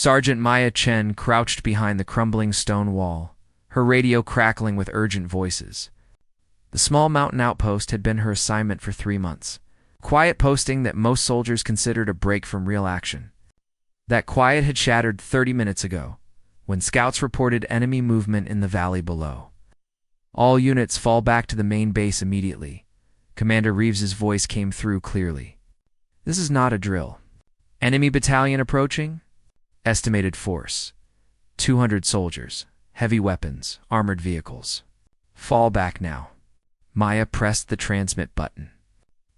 Sergeant Maya Chen crouched behind the crumbling stone wall, her radio crackling with urgent voices. The small mountain outpost had been her assignment for 3 months. Quiet posting that most soldiers considered a break from real action. That quiet had shattered 30 minutes ago, when scouts reported enemy movement in the valley below. All units fall back to the main base immediately. Commander Reeves's voice came through clearly. This is not a drill. Enemy battalion approaching? Estimated force. 200 soldiers, heavy weapons, armored vehicles. Fall back now. Maya pressed the transmit button.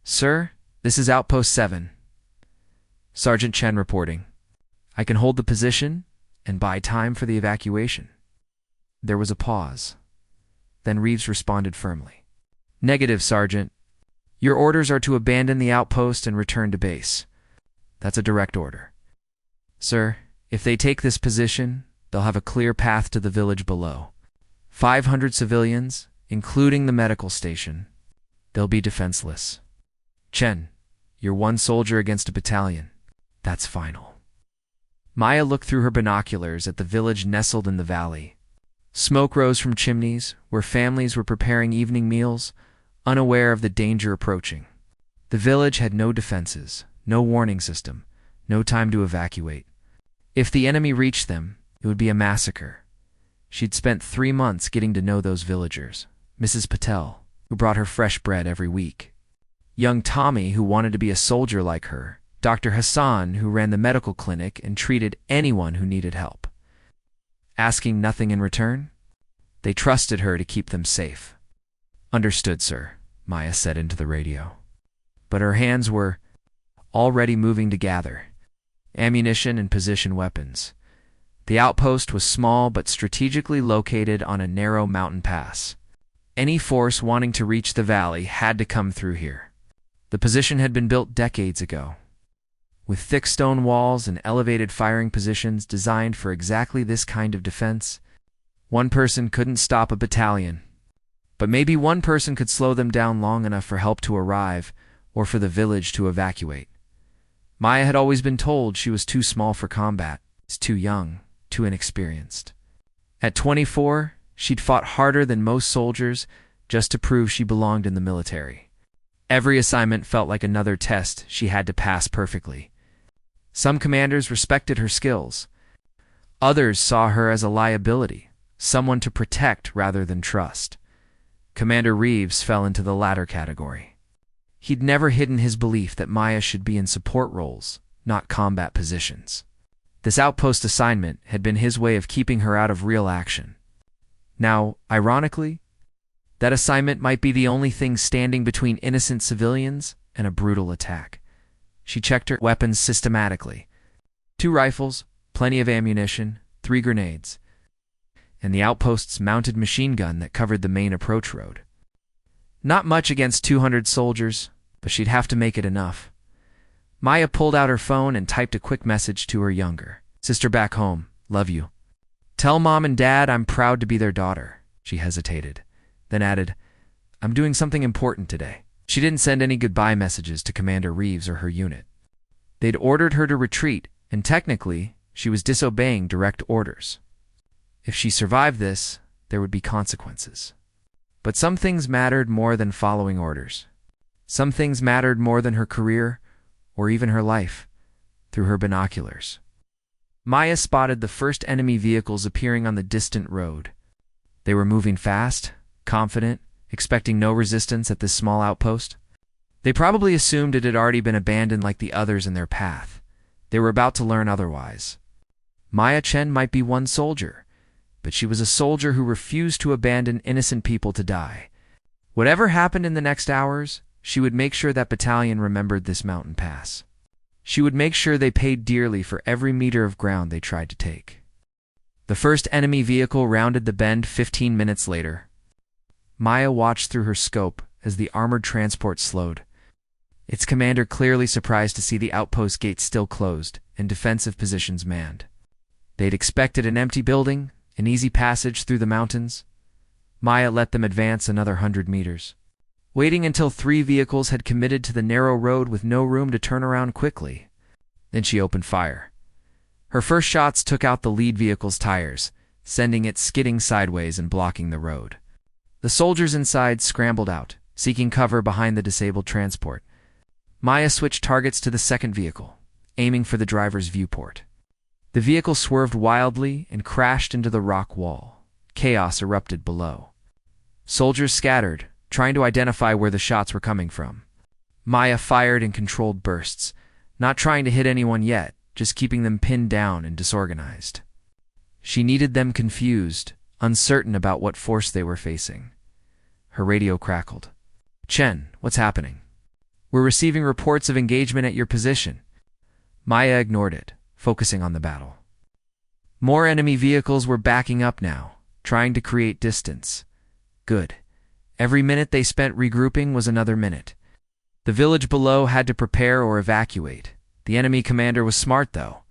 Sir, this is Outpost 7. Sergeant Chen reporting. I can hold the position and buy time for the evacuation. There was a pause. Then Reeves responded firmly. Negative, Sergeant. Your orders are to abandon the outpost and return to base. That's a direct order. Sir, if they take this position, they'll have a clear path to the village below. 500 civilians, including the medical station. They'll be defenseless. Chen, you're 1 soldier against a battalion. That's final. Maya looked through her binoculars at the village nestled in the valley. Smoke rose from chimneys, where families were preparing evening meals, unaware of the danger approaching. The village had no defenses, no warning system, no time to evacuate. If the enemy reached them, it would be a massacre. She'd spent 3 months getting to know those villagers. Mrs. Patel, who brought her fresh bread every week. Young Tommy, who wanted to be a soldier like her. Dr. Hassan, who ran the medical clinic and treated anyone who needed help. Asking nothing in return? They trusted her to keep them safe. Understood, sir, Maya said into the radio. But her hands were already moving to gather ammunition and position weapons. The outpost was small but strategically located on a narrow mountain pass. Any force wanting to reach the valley had to come through here. The position had been built decades ago, with thick stone walls and elevated firing positions designed for exactly this kind of defense. 1 person couldn't stop a battalion, but maybe 1 person could slow them down long enough for help to arrive or for the village to evacuate. Maya had always been told she was too small for combat, too young, too inexperienced. At 24, she'd fought harder than most soldiers just to prove she belonged in the military. Every assignment felt like another test she had to pass perfectly. Some commanders respected her skills. Others saw her as a liability, someone to protect rather than trust. Commander Reeves fell into the latter category. He'd never hidden his belief that Maya should be in support roles, not combat positions. This outpost assignment had been his way of keeping her out of real action. Now, ironically, that assignment might be the only thing standing between innocent civilians and a brutal attack. She checked her weapons systematically. 2 rifles, plenty of ammunition, 3 grenades, and the outpost's mounted machine gun that covered the main approach road. Not much against 200 soldiers, but she'd have to make it enough. Maya pulled out her phone and typed a quick message to her younger sister back home. Love you. Tell Mom and Dad I'm proud to be their daughter. She hesitated, then added, I'm doing something important today. She didn't send any goodbye messages to Commander Reeves or her unit. They'd ordered her to retreat, and technically, she was disobeying direct orders. If she survived this, there would be consequences. But some things mattered more than following orders. Some things mattered more than her career, or even her life, through her binoculars. Maya spotted the first enemy vehicles appearing on the distant road. They were moving fast, confident, expecting no resistance at this small outpost. They probably assumed it had already been abandoned like the others in their path. They were about to learn otherwise. Maya Chen might be 1 soldier, but she was a soldier who refused to abandon innocent people to die. Whatever happened in the next hours, she would make sure that battalion remembered this mountain pass. She would make sure they paid dearly for every meter of ground they tried to take. The first enemy vehicle rounded the bend 15 minutes later. Maya watched through her scope as the armored transport slowed. Its commander clearly surprised to see the outpost gates still closed and defensive positions manned. They'd expected an empty building, an easy passage through the mountains. Maya let them advance another 100 meters, waiting until 3 vehicles had committed to the narrow road with no room to turn around quickly. Then she opened fire. Her first shots took out the lead vehicle's tires, sending it skidding sideways and blocking the road. The soldiers inside scrambled out, seeking cover behind the disabled transport. Maya switched targets to the second vehicle, aiming for the driver's viewport. The vehicle swerved wildly and crashed into the rock wall. Chaos erupted below. Soldiers scattered, trying to identify where the shots were coming from. Maya fired in controlled bursts, not trying to hit anyone yet, just keeping them pinned down and disorganized. She needed them confused, uncertain about what force they were facing. Her radio crackled. "Chen, what's happening?" "We're receiving reports of engagement at your position." Maya ignored it, focusing on the battle. More enemy vehicles were backing up now, trying to create distance. Good. Every minute they spent regrouping was another minute. The village below had to prepare or evacuate. The enemy commander was smart, though.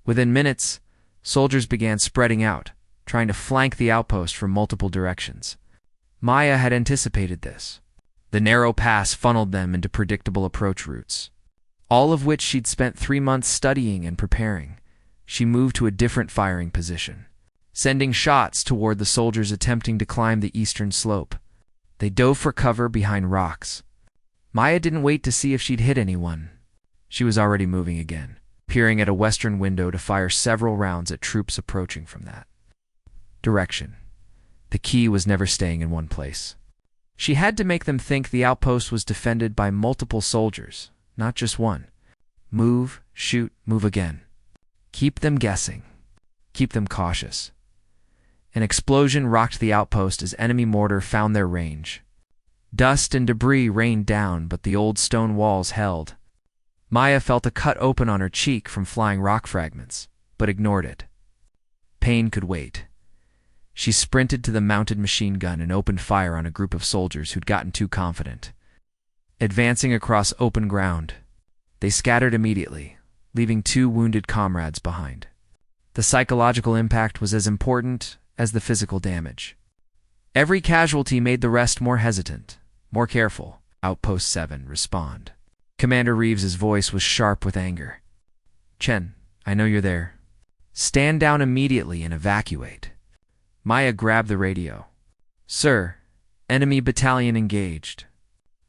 Within minutes, soldiers began spreading out, trying to flank the outpost from multiple directions. Maya had anticipated this. The narrow pass funneled them into predictable approach routes, all of which she'd spent 3 months studying and preparing. She moved to a different firing position, sending shots toward the soldiers attempting to climb the eastern slope. They dove for cover behind rocks. Maya didn't wait to see if she'd hit anyone. She was already moving again, peering at a western window to fire several rounds at troops approaching from that direction. The key was never staying in one place. She had to make them think the outpost was defended by multiple soldiers, not just one. Move, shoot, move again. Keep them guessing. Keep them cautious. An explosion rocked the outpost as enemy mortar found their range. Dust and debris rained down, but the old stone walls held. Maya felt a cut open on her cheek from flying rock fragments, but ignored it. Pain could wait. She sprinted to the mounted machine gun and opened fire on a group of soldiers who'd gotten too confident. Advancing across open ground, they scattered immediately, leaving 2 wounded comrades behind. The psychological impact was as important as the physical damage. Every casualty made the rest more hesitant, more careful. Outpost 7, respond. Commander Reeves's voice was sharp with anger. "Chen, I know you're there. Stand down immediately and evacuate." Maya grabbed the radio. "Sir, enemy battalion engaged.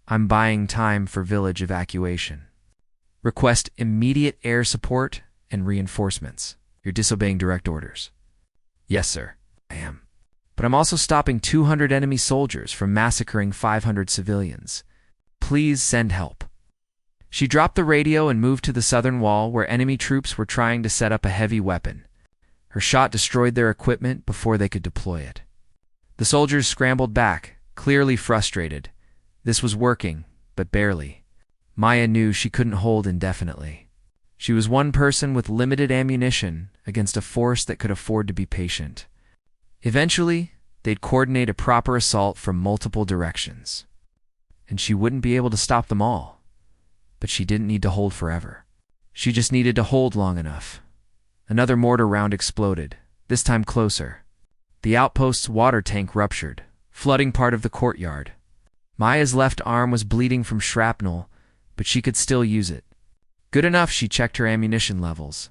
I'm buying time for village evacuation. Request immediate air support and reinforcements. You're disobeying direct orders." "Yes, sir, I am. But I'm also stopping 200 enemy soldiers from massacring 500 civilians. Please send help." She dropped the radio and moved to the southern wall where enemy troops were trying to set up a heavy weapon. Her shot destroyed their equipment before they could deploy it. The soldiers scrambled back, clearly frustrated. This was working, but barely. Maya knew she couldn't hold indefinitely. She was one person with limited ammunition against a force that could afford to be patient. Eventually, they'd coordinate a proper assault from multiple directions. And she wouldn't be able to stop them all. But she didn't need to hold forever. She just needed to hold long enough. Another mortar round exploded, this time closer. The outpost's water tank ruptured, flooding part of the courtyard. Maya's left arm was bleeding from shrapnel, but she could still use it. Good enough, she checked her ammunition levels.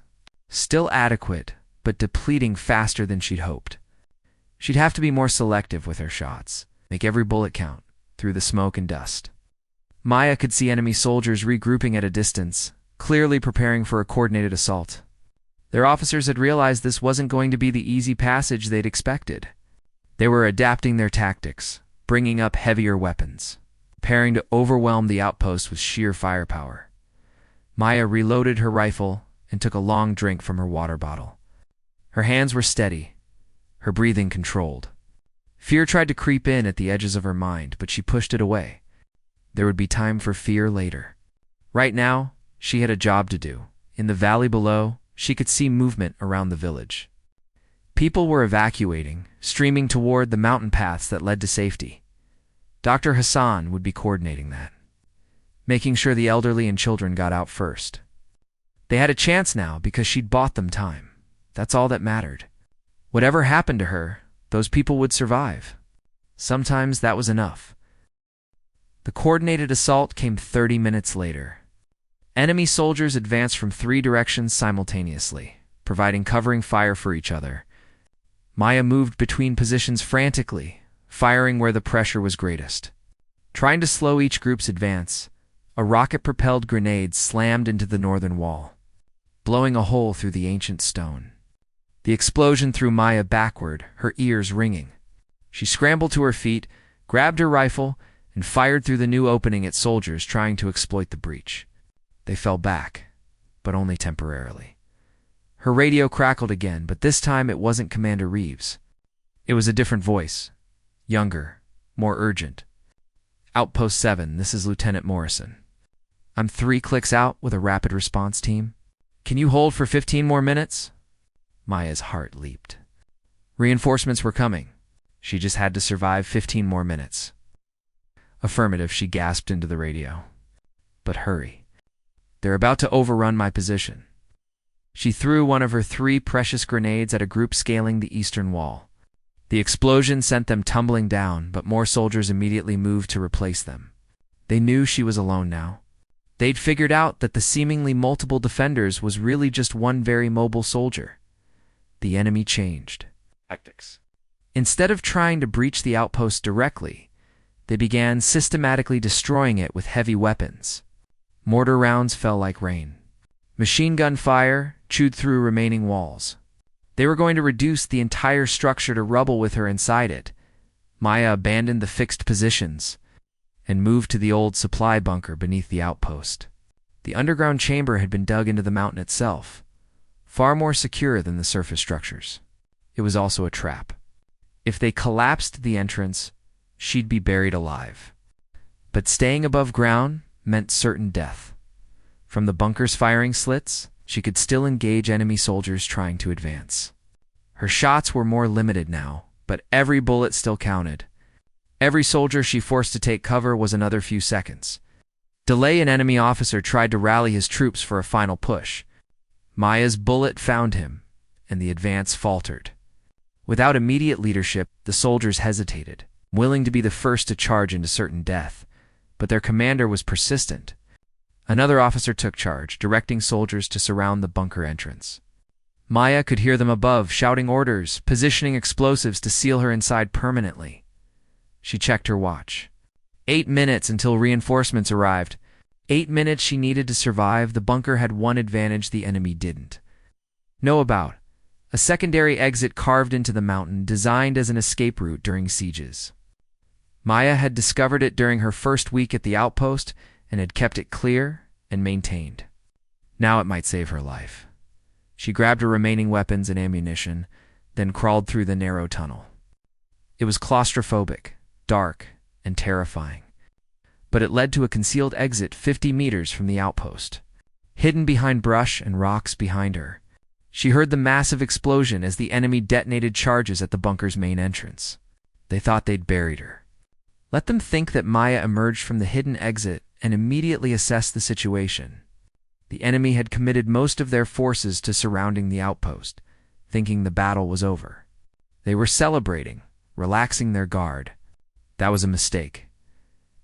Still adequate, but depleting faster than she'd hoped. She'd have to be more selective with her shots, make every bullet count, through the smoke and dust. Maya could see enemy soldiers regrouping at a distance, clearly preparing for a coordinated assault. Their officers had realized this wasn't going to be the easy passage they'd expected. They were adapting their tactics, bringing up heavier weapons, preparing to overwhelm the outpost with sheer firepower. Maya reloaded her rifle and took a long drink from her water bottle. Her hands were steady, her breathing controlled. Fear tried to creep in at the edges of her mind, but she pushed it away. There would be time for fear later. Right now, she had a job to do. In the valley below, she could see movement around the village. People were evacuating, streaming toward the mountain paths that led to safety. Dr. Hassan would be coordinating that, making sure the elderly and children got out first. They had a chance now because she'd bought them time. That's all that mattered. Whatever happened to her, those people would survive. Sometimes that was enough. The coordinated assault came 30 minutes later. Enemy soldiers advanced from 3 directions simultaneously, providing covering fire for each other. Maya moved between positions frantically, firing where the pressure was greatest. Trying to slow each group's advance, a rocket-propelled grenade slammed into the northern wall, blowing a hole through the ancient stone. The explosion threw Maya backward, her ears ringing. She scrambled to her feet, grabbed her rifle, and fired through the new opening at soldiers trying to exploit the breach. They fell back, but only temporarily. Her radio crackled again, but this time it wasn't Commander Reeves. It was a different voice, younger, more urgent. "Outpost 7, this is Lieutenant Morrison. I'm 3 clicks out with a rapid response team. Can you hold for 15 more minutes?" Maya's heart leaped. Reinforcements were coming. She just had to survive 15 more minutes. "Affirmative," she gasped into the radio. "But hurry. They're about to overrun my position." She threw one of her 3 precious grenades at a group scaling the eastern wall. The explosion sent them tumbling down, but more soldiers immediately moved to replace them. They knew she was alone now. They'd figured out that the seemingly multiple defenders was really just one very mobile soldier. The enemy changed tactics. Instead of trying to breach the outpost directly, they began systematically destroying it with heavy weapons. Mortar rounds fell like rain. Machine gun fire chewed through remaining walls. They were going to reduce the entire structure to rubble with her inside it. Maya abandoned the fixed positions and moved to the old supply bunker beneath the outpost. The underground chamber had been dug into the mountain itself, far more secure than the surface structures. It was also a trap. If they collapsed the entrance, she'd be buried alive. But staying above ground meant certain death. From the bunker's firing slits, she could still engage enemy soldiers trying to advance. Her shots were more limited now, but every bullet still counted. Every soldier she forced to take cover was another few seconds. Delay, an enemy officer, tried to rally his troops for a final push. Maya's bullet found him, and the advance faltered. Without immediate leadership, the soldiers hesitated, willing to be the first to charge into certain death, but their commander was persistent. Another officer took charge, directing soldiers to surround the bunker entrance. Maya could hear them above, shouting orders, positioning explosives to seal her inside permanently. She checked her watch. 8 minutes until reinforcements arrived. 8 minutes she needed to survive. The bunker had one advantage the enemy didn't know about: a secondary exit carved into the mountain, designed as an escape route during sieges. Maya had discovered it during her first week at the outpost and had kept it clear and maintained. Now it might save her life. She grabbed her remaining weapons and ammunition, then crawled through the narrow tunnel. It was claustrophobic, dark, and terrifying, but it led to a concealed exit 50 meters from the outpost. Hidden behind brush and rocks behind her, she heard the massive explosion as the enemy detonated charges at the bunker's main entrance. They thought they'd buried her. Let them think that Maya emerged from the hidden exit and immediately assessed the situation. The enemy had committed most of their forces to surrounding the outpost, thinking the battle was over. They were celebrating, relaxing their guard. That was a mistake.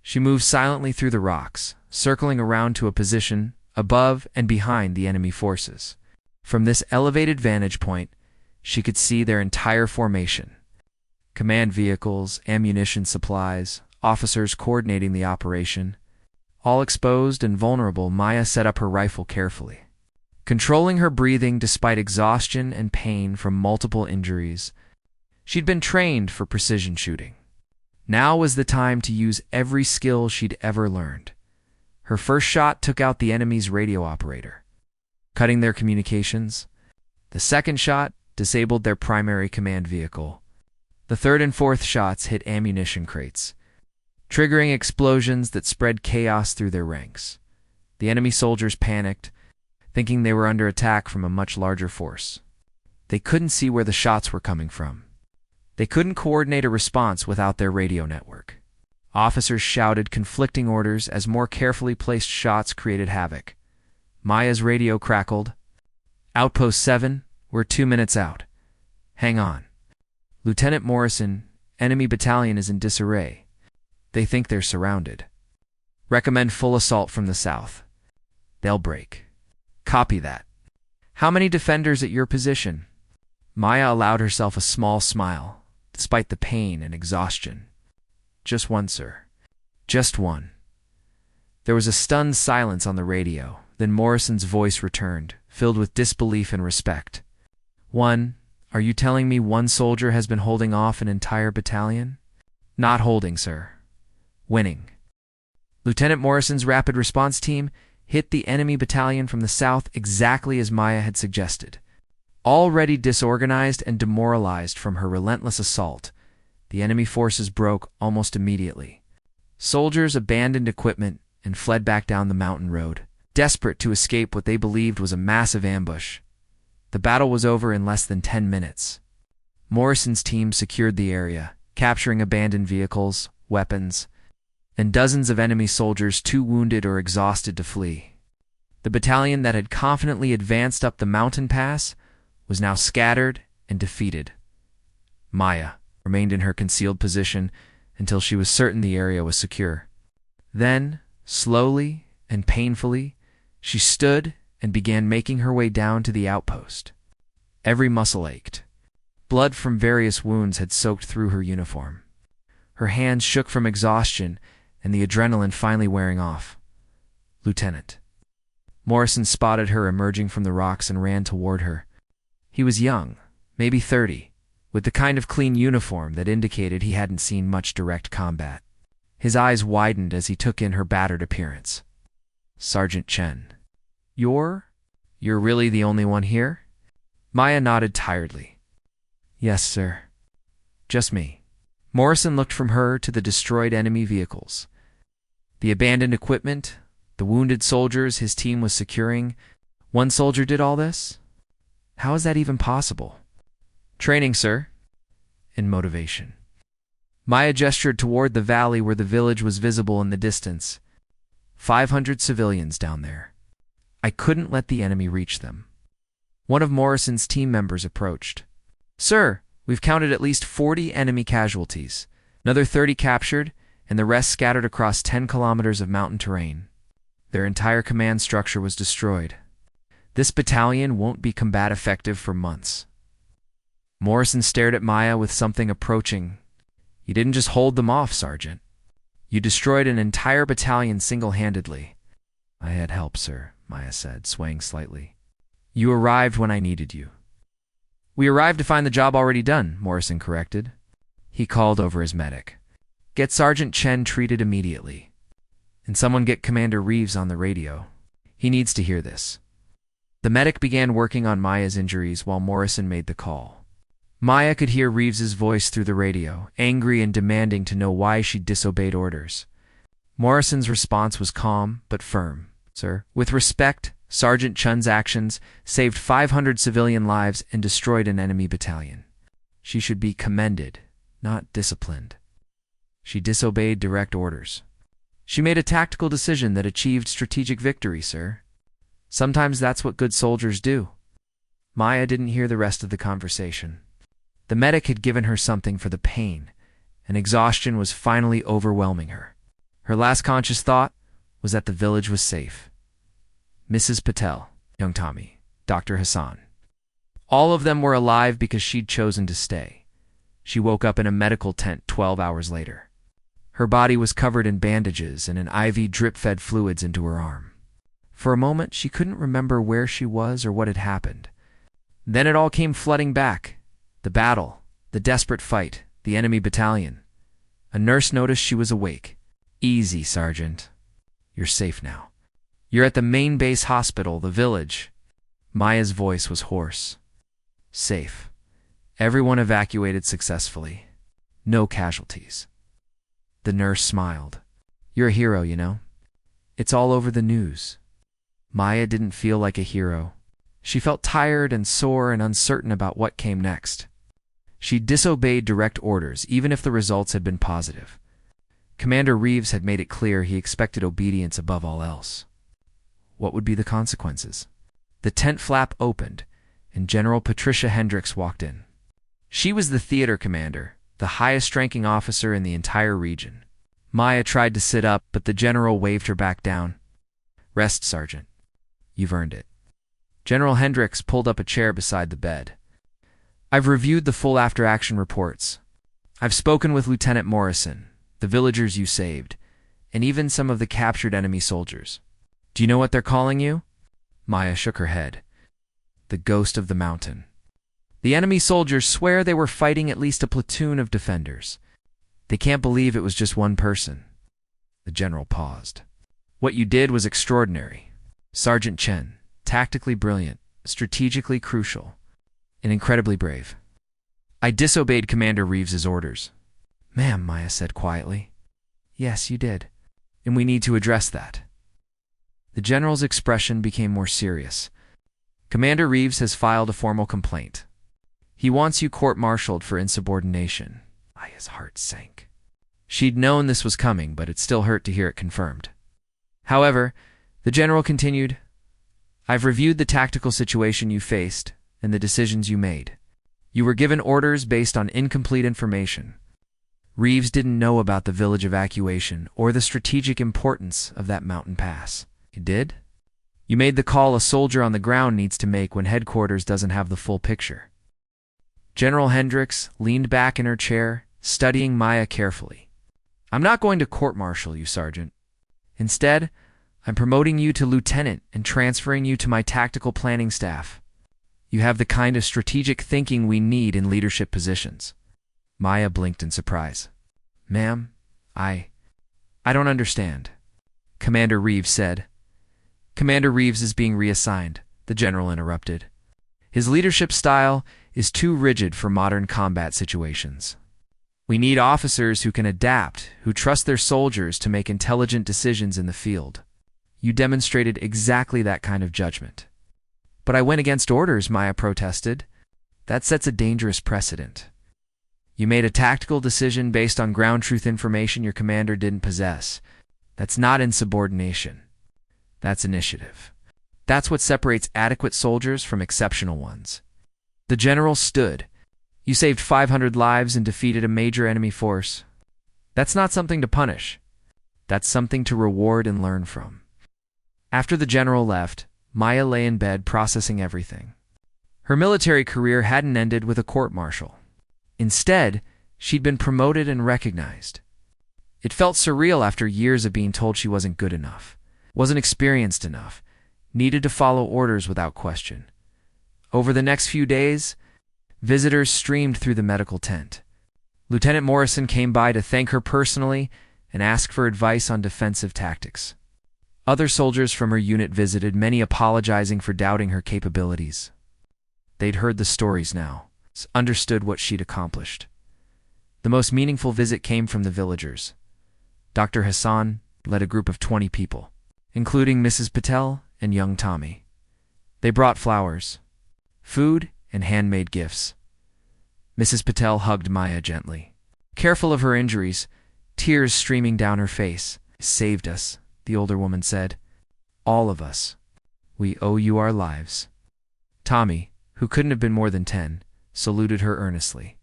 She moved silently through the rocks, circling around to a position above and behind the enemy forces. From this elevated vantage point, she could see their entire formation: command vehicles, ammunition supplies, officers coordinating the operation. All exposed and vulnerable, Maya set up her rifle carefully. Controlling her breathing despite exhaustion and pain from multiple injuries, she'd been trained for precision shooting. Now was the time to use every skill she'd ever learned. Her first shot took out the enemy's radio operator, cutting their communications. The second shot disabled their primary command vehicle. The third and fourth shots hit ammunition crates, triggering explosions that spread chaos through their ranks. The enemy soldiers panicked, thinking they were under attack from a much larger force. They couldn't see where the shots were coming from. They couldn't coordinate a response without their radio network. Officers shouted conflicting orders as more carefully placed shots created havoc. Maya's radio crackled. "Outpost 7, we're 2 minutes out. Hang on. Lieutenant Morrison, enemy battalion is in disarray. They think they're surrounded. Recommend full assault from the south. They'll break." "Copy that." How many defenders at your position? Maya allowed herself a small smile, despite the pain and exhaustion. Just one, sir. Just one. There was a stunned silence on the radio. Then Morrison's voice returned, filled with disbelief and respect. One? Are you telling me one soldier has been holding off an entire battalion? Not holding, sir. Winning. Lieutenant Morrison's rapid response team hit the enemy battalion from the south exactly as Maya had suggested. Already disorganized and demoralized from her relentless assault, the enemy forces broke almost immediately. Soldiers abandoned equipment and fled back down the mountain road, desperate to escape what they believed was a massive ambush. The battle was over in less than 10 minutes. Morrison's team secured the area, capturing abandoned vehicles, weapons, and dozens of enemy soldiers too wounded or exhausted to flee. The battalion that had confidently advanced up the mountain pass was now scattered and defeated. Maya remained in her concealed position until she was certain the area was secure. Then, slowly and painfully, she stood and began making her way down to the outpost. Every muscle ached. Blood from various wounds had soaked through her uniform. Her hands shook from exhaustion and the adrenaline finally wearing off. Lieutenant. Morrison spotted her emerging from the rocks and ran toward her. He was young, maybe 30, with the kind of clean uniform that indicated he hadn't seen much direct combat. His eyes widened as he took in her battered appearance. Sergeant Chen. You're really the only one here? Maya nodded tiredly. Yes, sir. Just me. Morrison looked from her to the destroyed enemy vehicles. The abandoned equipment, the wounded soldiers his team was securing. One soldier did all this? How is that even possible? Training, sir. And motivation. Maya gestured toward the valley where the village was visible in the distance. 500 civilians down there. I couldn't let the enemy reach them. One of Morrison's team members approached. Sir, we've counted at least 40 enemy casualties, another 30 captured, and the rest scattered across 10 kilometers of mountain terrain. Their entire command structure was destroyed. This battalion won't be combat effective for months. Morrison stared at Maya with something approaching. You didn't just hold them off, Sergeant. You destroyed an entire battalion single-handedly. I had help, sir, Maya said, swaying slightly. You arrived when I needed you. We arrived to find the job already done, Morrison corrected. He called over his medic. Get Sergeant Chen treated immediately. And someone get Commander Reeves on the radio. He needs to hear this. The medic began working on Maya's injuries while Morrison made the call. Maya could hear Reeves's voice through the radio, angry and demanding to know why she'd disobeyed orders. Morrison's response was calm but firm. Sir, with respect, Sergeant Chun's actions saved 500 civilian lives and destroyed an enemy battalion. She should be commended, not disciplined. She disobeyed direct orders. She made a tactical decision that achieved strategic victory, sir. Sometimes that's what good soldiers do. Maya didn't hear the rest of the conversation. The medic had given her something for the pain, and exhaustion was finally overwhelming her. Her last conscious thought was that the village was safe. Mrs. Patel, young Tommy, Dr. Hassan. All of them were alive because she'd chosen to stay. She woke up in a medical tent 12 hours later. Her body was covered in bandages and an IV drip-fed fluids into her arm. For a moment, she couldn't remember where she was or what had happened. Then it all came flooding back. The battle, the desperate fight, the enemy battalion. A nurse noticed she was awake. Easy, Sergeant. You're safe now. You're at the main base hospital, the village. Maya's voice was hoarse. Safe. Everyone evacuated successfully. No casualties. The nurse smiled. You're a hero, you know. It's all over the news. Maya didn't feel like a hero. She felt tired and sore and uncertain about what came next. She disobeyed direct orders, even if the results had been positive. Commander Reeves had made it clear he expected obedience above all else. What would be the consequences? The tent flap opened, and General Patricia Hendricks walked in. She was the theater commander, the highest-ranking officer in the entire region. Maya tried to sit up, but the general waved her back down. Rest, Sergeant. You've earned it. General Hendricks pulled up a chair beside the bed. I've reviewed the full after-action reports. I've spoken with Lieutenant Morrison, the villagers you saved, and even some of the captured enemy soldiers. Do you know what they're calling you? Maya shook her head. The ghost of the mountain. The enemy soldiers swear they were fighting at least a platoon of defenders. They can't believe it was just one person. The general paused. What you did was extraordinary. Sergeant Chen, tactically brilliant, strategically crucial, and incredibly brave. I disobeyed Commander Reeves's orders. Ma'am, Maya said quietly. Yes, you did. And we need to address that. The general's expression became more serious. Commander Reeves has filed a formal complaint. He wants you court-martialed for insubordination. Maya's heart sank. She'd known this was coming, but it still hurt to hear it confirmed. However, the general continued, I've reviewed the tactical situation you faced and the decisions you made. You were given orders based on incomplete information. Reeves didn't know about the village evacuation or the strategic importance of that mountain pass. You did? You made the call a soldier on the ground needs to make when headquarters doesn't have the full picture. General Hendricks leaned back in her chair, studying Maya carefully. I'm not going to court-martial you, Sergeant. Instead, I'm promoting you to lieutenant and transferring you to my tactical planning staff. You have the kind of strategic thinking we need in leadership positions. Maya blinked in surprise. Ma'am, I don't understand. Commander Reeves said. Commander Reeves is being reassigned, the general interrupted. His leadership style is too rigid for modern combat situations. We need officers who can adapt, who trust their soldiers to make intelligent decisions in the field. You demonstrated exactly that kind of judgment. But I went against orders, Maya protested. That sets a dangerous precedent. You made a tactical decision based on ground truth information your commander didn't possess. That's not insubordination. That's initiative. That's what separates adequate soldiers from exceptional ones. The general stood. You saved 500 lives and defeated a major enemy force. That's not something to punish. That's something to reward and learn from. After the general left, Maya lay in bed processing everything. Her military career hadn't ended with a court-martial. Instead, she'd been promoted and recognized. It felt surreal after years of being told she wasn't good enough, wasn't experienced enough, needed to follow orders without question. Over the next few days, visitors streamed through the medical tent. Lieutenant Morrison came by to thank her personally and ask for advice on defensive tactics. Other soldiers from her unit visited, many apologizing for doubting her capabilities. They'd heard the stories now, understood what she'd accomplished. The most meaningful visit came from the villagers. Dr. Hassan led a group of 20 people, including Mrs. Patel and young Tommy. They brought flowers, food, and handmade gifts. Mrs. Patel hugged Maya gently. Careful of her injuries, tears streaming down her face. Saved us, the older woman said. All of us. We owe you our lives. Tommy, who couldn't have been more than 10, saluted her earnestly.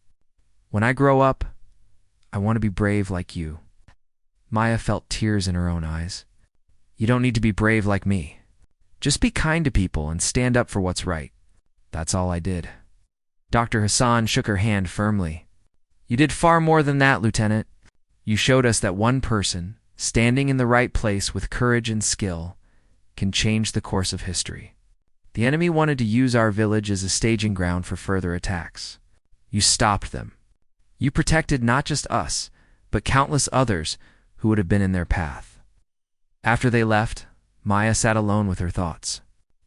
When I grow up, I want to be brave like you. Maya felt tears in her own eyes. You don't need to be brave like me. Just be kind to people and stand up for what's right. That's all I did. Dr. Hassan shook her hand firmly. You did far more than that, Lieutenant. You showed us that one person, standing in the right place with courage and skill, can change the course of history. The enemy wanted to use our village as a staging ground for further attacks. You stopped them. You protected not just us, but countless others who would have been in their path. After they left, Maya sat alone with her thoughts.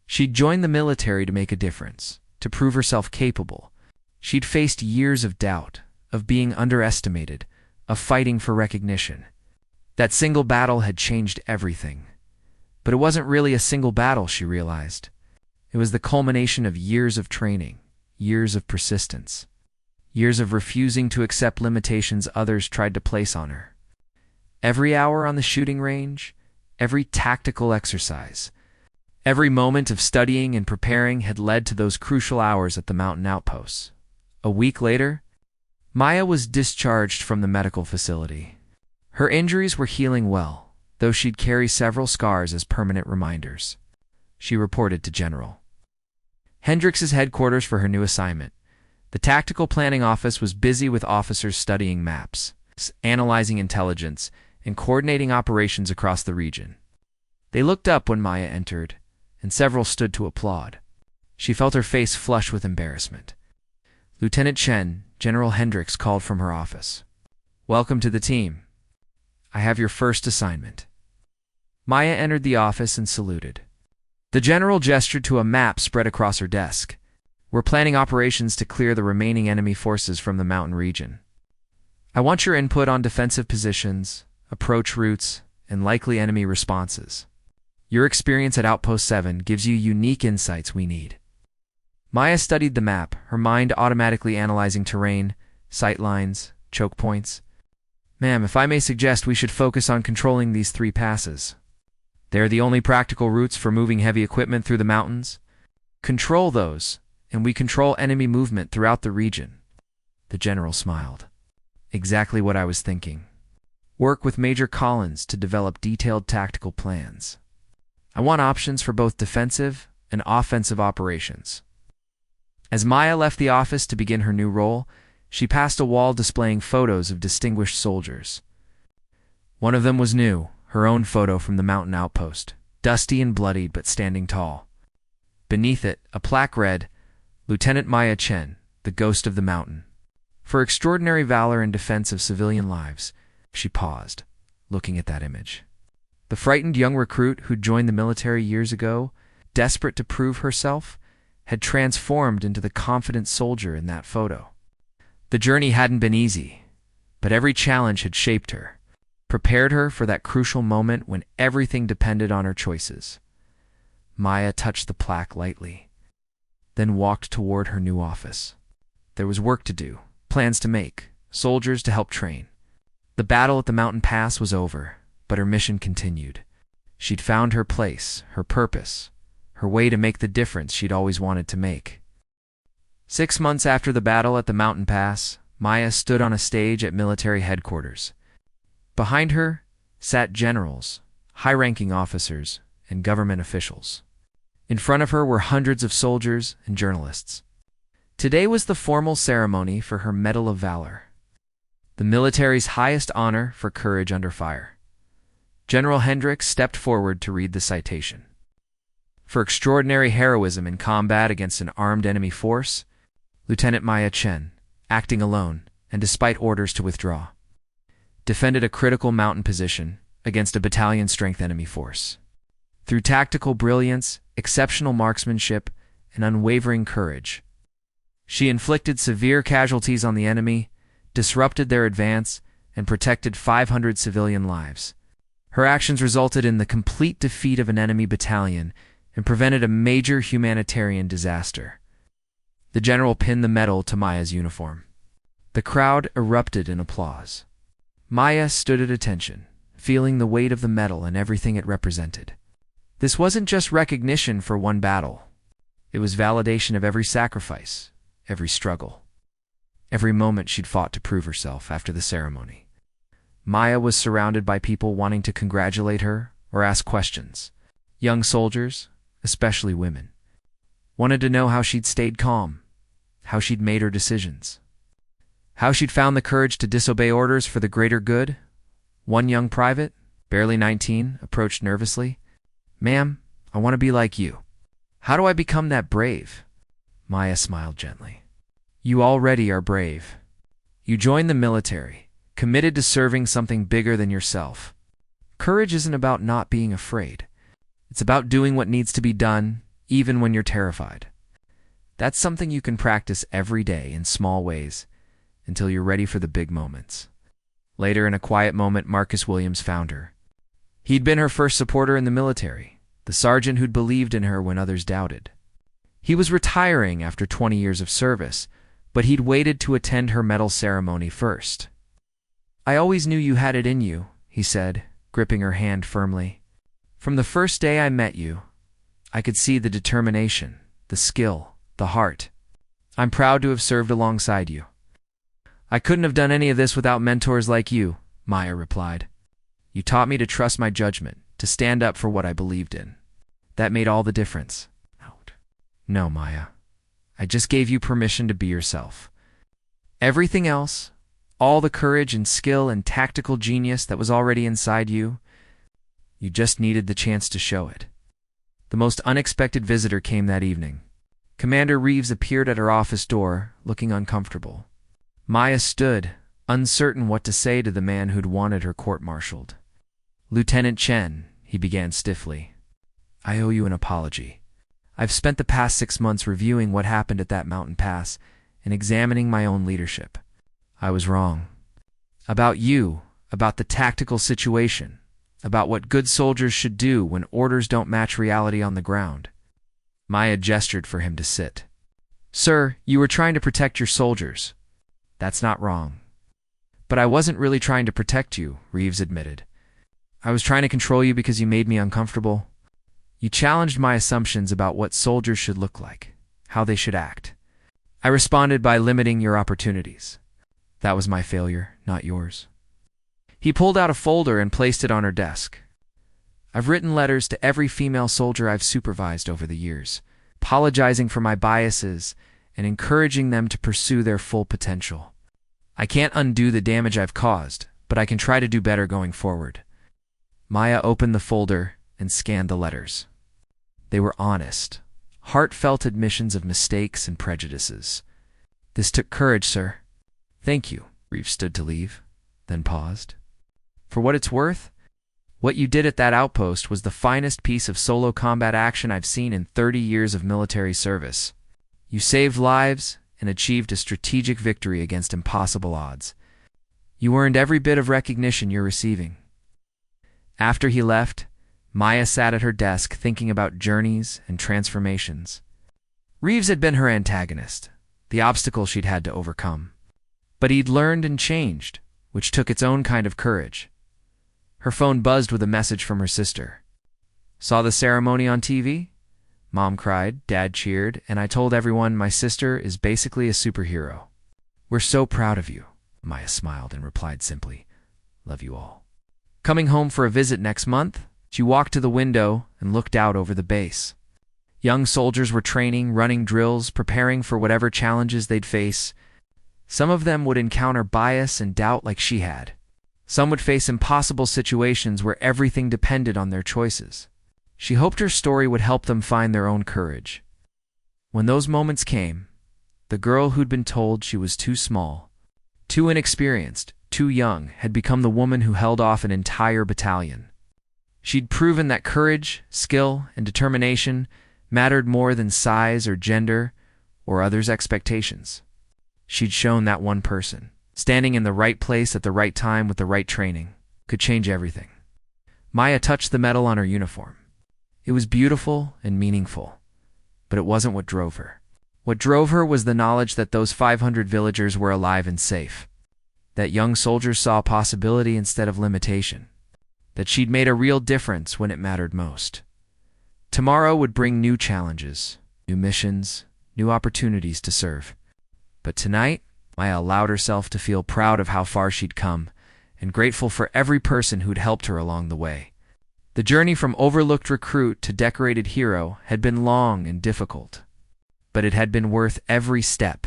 She'd joined the military to make a difference, to prove herself capable. She'd faced years of doubt, of being underestimated, of fighting for recognition. That single battle had changed everything. But it wasn't really a single battle, she realized. It was the culmination of years of training, years of persistence, years of refusing to accept limitations others tried to place on her. Every hour on the shooting range, every tactical exercise, every moment of studying and preparing had led to those crucial hours at the mountain outposts. A week later, Maya was discharged from the medical facility. Her injuries were healing well, though she'd carry several scars as permanent reminders. She reported to General Hendrix's headquarters for her new assignment. The tactical planning office was busy with officers studying maps, analyzing intelligence, and coordinating operations across the region. They looked up when Maya entered, and several stood to applaud. She felt her face flush with embarrassment. Lieutenant Chen, General Hendrix called from her office. "Welcome to the team. I have your first assignment." Maya entered the office and saluted. The general gestured to a map spread across her desk. "We're planning operations to clear the remaining enemy forces from the mountain region. I want your input on defensive positions, approach routes, and likely enemy responses. Your experience at Outpost 7 gives you unique insights we need." Maya studied the map, her mind automatically analyzing terrain, sight lines, choke points. "Ma'am, if I may suggest, we should focus on controlling these 3 passes. They're the only practical routes for moving heavy equipment through the mountains. Control those, and we control enemy movement throughout the region." The general smiled. "Exactly what I was thinking. Work with Major Collins to develop detailed tactical plans. I want options for both defensive and offensive operations." As Maya left the office to begin her new role, she passed a wall displaying photos of distinguished soldiers. One of them was new, her own photo from the mountain outpost, dusty and bloodied but standing tall. Beneath it, a plaque read, "Lieutenant Maya Chen, the Ghost of the Mountain. For extraordinary valor in defense of civilian lives." She paused, looking at that image. The frightened young recruit who'd joined the military years ago, desperate to prove herself, had transformed into the confident soldier in that photo. The journey hadn't been easy, but every challenge had shaped her, prepared her for that crucial moment when everything depended on her choices. Maya touched the plaque lightly, then walked toward her new office. There was work to do, plans to make, soldiers to help train. The battle at the mountain pass was over, but her mission continued. She'd found her place, her purpose, her way to make the difference she'd always wanted to make. 6 months after the battle at the mountain pass, Maya stood on a stage at military headquarters. Behind her sat generals, high-ranking officers, and government officials. In front of her were hundreds of soldiers and journalists. Today was the formal ceremony for her Medal of Valor, the military's highest honor for courage under fire. General Hendrix stepped forward to read the citation. "For extraordinary heroism in combat against an armed enemy force, Lieutenant Maya Chen, acting alone and despite orders to withdraw, defended a critical mountain position against a battalion-strength enemy force. Through tactical brilliance, exceptional marksmanship, and unwavering courage, she inflicted severe casualties on the enemy, disrupted their advance, and protected 500 civilian lives. Her actions resulted in the complete defeat of an enemy battalion and prevented a major humanitarian disaster." The general pinned the medal to Maya's uniform. The crowd erupted in applause. Maya stood at attention, feeling the weight of the medal and everything it represented. This wasn't just recognition for one battle. It was validation of every sacrifice, every struggle, every moment she'd fought to prove herself. After the ceremony, Maya was surrounded by people wanting to congratulate her or ask questions. Young soldiers, especially women, wanted to know how she'd stayed calm, how she'd made her decisions, how she'd found the courage to disobey orders for the greater good. One young private, barely 19, approached nervously. "Ma'am, I want to be like you. How do I become that brave?" Maya smiled gently. "You already are brave. You joined the military, committed to serving something bigger than yourself. Courage isn't about not being afraid. It's about doing what needs to be done, even when you're terrified. That's something you can practice every day in small ways until you're ready for the big moments." Later, in a quiet moment, Marcus Williams found her. He'd been her first supporter in the military, the sergeant who'd believed in her when others doubted. He was retiring after 20 years of service, but he'd waited to attend her medal ceremony first. "I always knew you had it in you," he said, gripping her hand firmly. "From the first day I met you, I could see the determination, the skill, the heart. I'm proud to have served alongside you." "I couldn't have done any of this without mentors like you," Maya replied. "You taught me to trust my judgment, to stand up for what I believed in. That made all the difference." No, Maya. I just gave you permission to be yourself. Everything else, all the courage and skill and tactical genius that was already inside you, you just needed the chance to show it. The most unexpected visitor came that evening. Commander Reeves appeared at her office door, looking uncomfortable. Maya stood, uncertain what to say to the man who'd wanted her court-martialed. "Lieutenant Chen," he began stiffly, "I owe you an apology. I've spent the past 6 months reviewing what happened at that mountain pass and examining my own leadership. I was wrong. About you, about the tactical situation, about what good soldiers should do when orders don't match reality on the ground." Maya gestured for him to sit. "Sir, you were trying to protect your soldiers. That's not wrong. But I wasn't really trying to protect you," Reeves admitted. "I was trying to control you because you made me uncomfortable. You challenged my assumptions about what soldiers should look like, how they should act. I responded by limiting your opportunities. That was my failure, not yours." He pulled out a folder and placed it on her desk. "I've written letters to every female soldier I've supervised over the years, apologizing for my biases and encouraging them to pursue their full potential. I can't undo the damage I've caused, but I can try to do better going forward." Maya opened the folder and scanned the letters. They were honest, heartfelt admissions of mistakes and prejudices. "This took courage, sir." "Thank you." Reeves stood to leave, then paused. "For what it's worth, what you did at that outpost was the finest piece of solo combat action I've seen in 30 years of military service. You saved lives and achieved a strategic victory against impossible odds. You earned every bit of recognition you're receiving." After he left, Maya sat at her desk thinking about journeys and transformations. Reeves had been her antagonist, the obstacle she'd had to overcome. But he'd learned and changed, which took its own kind of courage. Her phone buzzed with a message from her sister. "Saw the ceremony on TV?" Mom cried, Dad cheered, and I told everyone my sister is basically a superhero. "We're so proud of you." Maya smiled and replied simply, "Love you all." Coming home for a visit next month, she walked to the window and looked out over the base. Young soldiers were training, running drills, preparing for whatever challenges they'd face. Some of them would encounter bias and doubt like she had. Some would face impossible situations where everything depended on their choices. She hoped her story would help them find their own courage. When those moments came, the girl who'd been told she was too small, too inexperienced, too young, had become the woman who held off an entire battalion. She'd proven that courage, skill, and determination mattered more than size or gender or others' expectations. She'd shown that one person, standing in the right place at the right time with the right training, could change everything. Maya touched the medal on her uniform. It was beautiful and meaningful, but it wasn't what drove her. What drove her was the knowledge that those 500 villagers were alive and safe, that young soldiers saw possibility instead of limitation, that she'd made a real difference when it mattered most. Tomorrow would bring new challenges, new missions, new opportunities to serve. But tonight, Maya allowed herself to feel proud of how far she'd come and grateful for every person who'd helped her along the way. The journey from overlooked recruit to decorated hero had been long and difficult, but it had been worth every step.